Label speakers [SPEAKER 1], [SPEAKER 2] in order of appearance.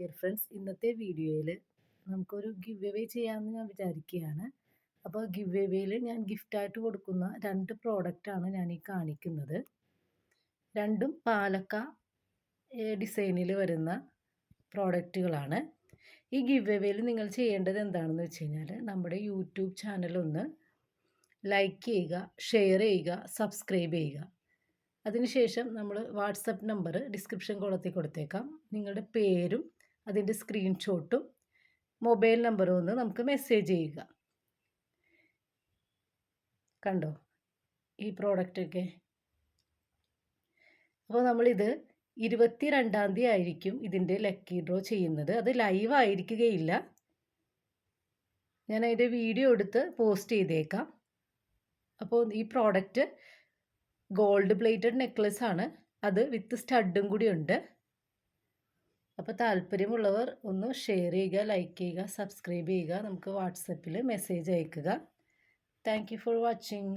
[SPEAKER 1] Dear friends, ഇന്നത്തെ വീഡിയോയിൽ നമുക്കൊരു ഗിവ് അവേ ചെയ്യാമെന്ന് ഞാൻ വിചാരിക്കുകയാണ്. അപ്പോൾ ഗിവ് അവേയിൽ ഞാൻ ഗിഫ്റ്റായിട്ട് കൊടുക്കുന്ന 2 പ്രോഡക്റ്റാണ് ഞാൻ ഈ കാണിക്കുന്നത്. രണ്ടും പാലക്ക ഡിസൈനിൽ വരുന്ന പ്രോഡക്റ്റുകളാണ്. ഈ ഗിവ് അവേയിൽ നിങ്ങൾ ചെയ്യേണ്ടത് എന്താണെന്ന് വെച്ച് കഴിഞ്ഞാൽ, നമ്മുടെ യൂട്യൂബ് ചാനലൊന്ന് ലൈക്ക് ചെയ്യുക, ഷെയർ ചെയ്യുക, സബ്സ്ക്രൈബ് ചെയ്യുക. അതിനുശേഷം നമ്മൾ വാട്സപ്പ് നമ്പർ ഡിസ്ക്രിപ്ഷൻ കോളത്തിൽ കൊടുത്തേക്കാം. നിങ്ങളുടെ പേരും അതിൻ്റെ സ്ക്രീൻഷോട്ടും മൊബൈൽ നമ്പറും ഒന്ന് നമുക്ക് മെസ്സേജ് ചെയ്യുക. കണ്ടോ ഈ പ്രോഡക്റ്റൊക്കെ? അപ്പോൾ നമ്മളിത് 22-ാം തീയതി ആയിരിക്കും ഇതിൻ്റെ ലക്കി ഡ്രോ ചെയ്യുന്നത്. അത് ലൈവ് ആയിരിക്കുകയില്ല, ഞാൻ അതിൻ്റെ വീഡിയോ എടുത്ത് പോസ്റ്റ് ചെയ്തേക്കാം. അപ്പോൾ ഈ പ്രോഡക്റ്റ് ഗോൾഡ് പ്ലേറ്റഡ് നെക്ലസ് ആണ്, അത് വിത്ത് സ്റ്റഡും കൂടി ഉണ്ട്. അപ്പോൾ താല്പര്യമുള്ളവർ ഒന്ന് ഷെയർ ചെയ്യുക, ലൈക്ക് ചെയ്യുക, സബ്സ്ക്രൈബ് ചെയ്യുക, നമുക്ക് വാട്സപ്പിൽ മെസ്സേജ് അയയ്ക്കുക. Thank you for watching.